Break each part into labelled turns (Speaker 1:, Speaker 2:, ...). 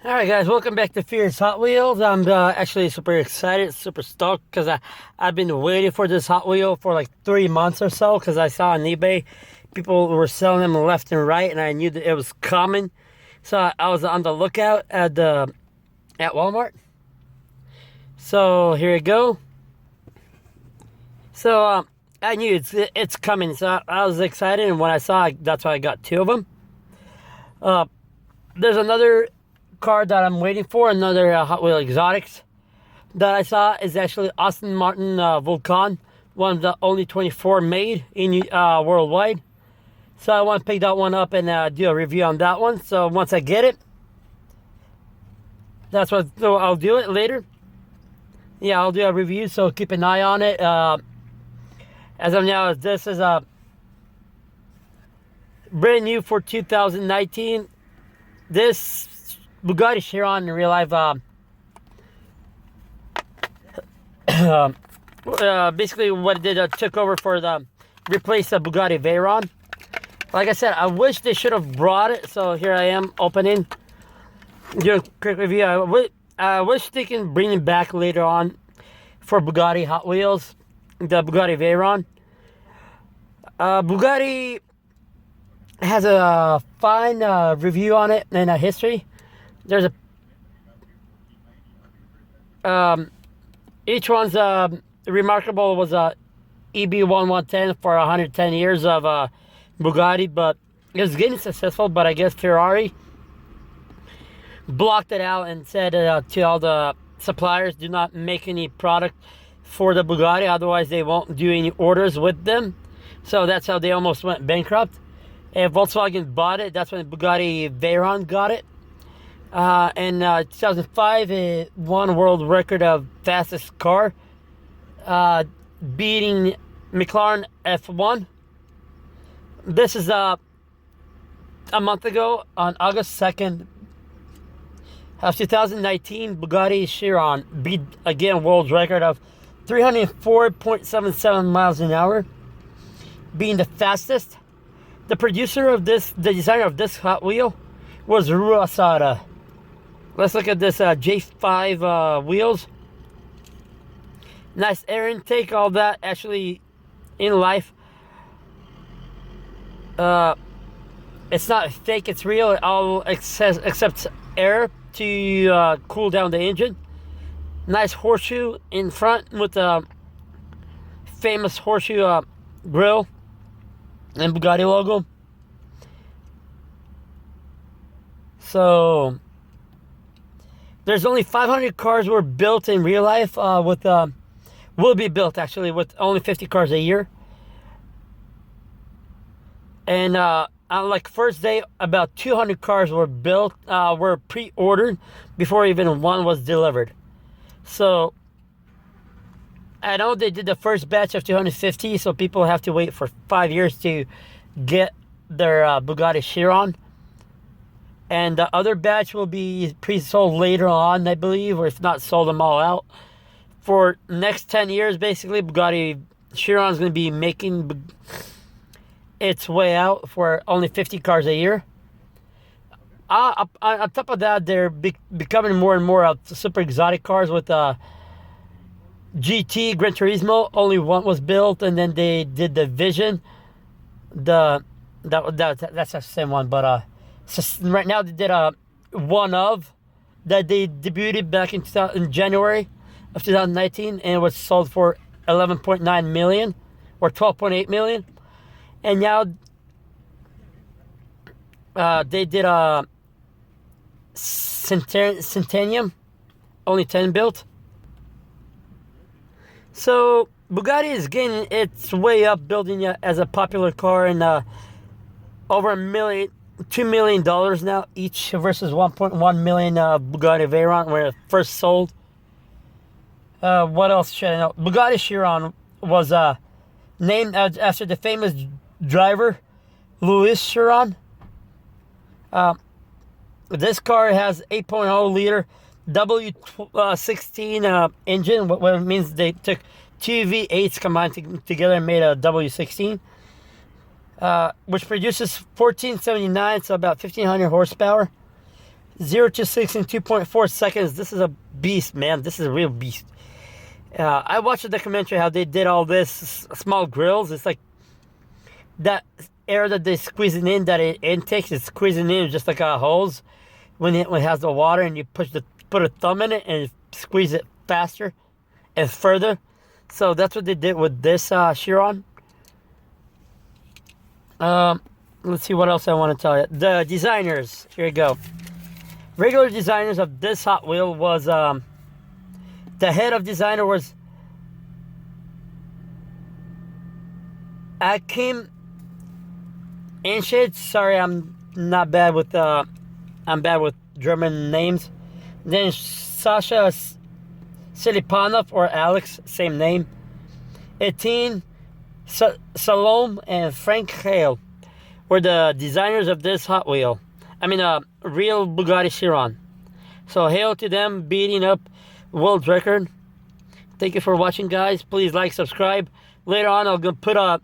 Speaker 1: Alright guys, welcome back to Fierce Hot Wheels. I'm actually super excited, super stoked because I've been waiting for this Hot Wheel for like 3 months or so because I saw on eBay people were selling them left and right and I knew that it was coming. So I was on the lookout at Walmart. So here we go. So I knew it's coming, so I was excited, and when I saw it, that's why I got 2 of them. There's another car that I'm waiting for, another Hot Wheel Exotics that I saw is actually Aston Martin Vulcan, one of the only 24 made in worldwide. So I want to pick that one up and do a review on that one. So once I get it, that's what I'll do it later. Yeah, I'll do a review, so keep an eye on it. As of now, this is a brand new for 2019. This Bugatti Chiron in real life, basically what it did, took over for replace the Bugatti Veyron. Like I said, I wish they should have brought it, so here I am opening, doing a quick review. I wish they can bring it back later on for Bugatti Hot Wheels, the Bugatti Veyron. Bugatti has a fine review on it and a history. There's each one's remarkable was EB1110 for 110 years of Bugatti, but it was getting successful, but I guess Ferrari blocked it out and said to all the suppliers, do not make any product for the Bugatti, otherwise they won't do any orders with them. So that's how they almost went bankrupt. And Volkswagen bought it. That's when Bugatti Veyron got it. In 2005, it won world record of fastest car, beating McLaren F1. This is a month ago, on August 2nd of 2019, Bugatti Chiron beat again world record of 304.77 miles an hour, being the fastest. The producer of this, the designer of this Hot Wheel, was Rua Asada. Let's look at this J5 wheels. Nice air intake, all that actually in life. It's not fake, it's real. It all accepts air to cool down the engine. Nice horseshoe in front with the famous horseshoe grill and Bugatti logo. So there's only 500 cars were built in real life, will be built actually with only 50 cars a year. And on like first day, about 200 cars were built, were pre-ordered before even one was delivered. So I know they did the first batch of 250, so people have to wait for 5 years to get their Bugatti Chiron. And the other batch will be pre-sold later on, I believe, or if not, sold them all out. For next 10 years, basically, Bugatti Chiron is going to be making its way out for only 50 cars a year. On top of that, they're becoming more and more of super exotic cars with GT, Gran Turismo. Only one was built, and then they did the Vision. That's the same one, but right now they did a one of that they debuted back in January of 2019, and it was sold for 11.9 million or 12.8 million. And now they did a Centennium, only 10 built. So Bugatti is getting its way up, building it as a popular car, and over $2 million now each versus 1.1 million Bugatti Veyron when it first sold. What else should I know? Bugatti Chiron was named after the famous driver Louis Chiron. This car has 8.0 liter W16 engine, what means they took two V8s combined together and made a W16. Which produces 1479, so about 1500 horsepower. 0 to 60 in 2.4 seconds. This is a beast, man. This is a real beast. I watched a documentary how they did all this small grills. It's like that air that they squeezing in, that it intakes, is squeezing in just like a hose when it has the water, and you put a thumb in it and squeeze it faster and further. So that's what they did with this Chiron. Let's see what else I want to tell you. The designers, here you go. Regular designers of this Hot Wheel was, the head of designer was Akim Inshid. Sorry, I'm bad with German names. Then Sasha Silipanov, or Alex, same name. Etienne Salome and Frank Hale were the designers of this Hot Wheel. I mean, real Bugatti Chiron. So hail to them, beating up world record. Thank you for watching, guys. Please like, subscribe. Later on, I'm gonna put a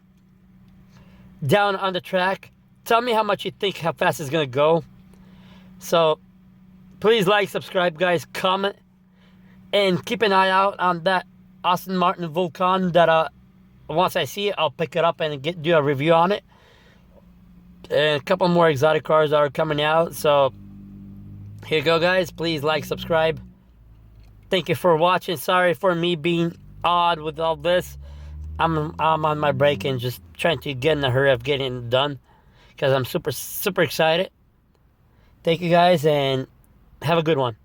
Speaker 1: down on the track. Tell me how much you think, how fast it's gonna go. So please like, subscribe, guys. Comment and keep an eye out on that Aston Martin Vulcan. That once I see it, I'll pick it up and do a review on it. And a couple more exotic cars are coming out. So here you go, guys. Please like, subscribe. Thank you for watching. Sorry for me being odd with all this. I'm on my break and just trying to get in a hurry of getting it done, because I'm super excited. Thank you, guys, and have a good one.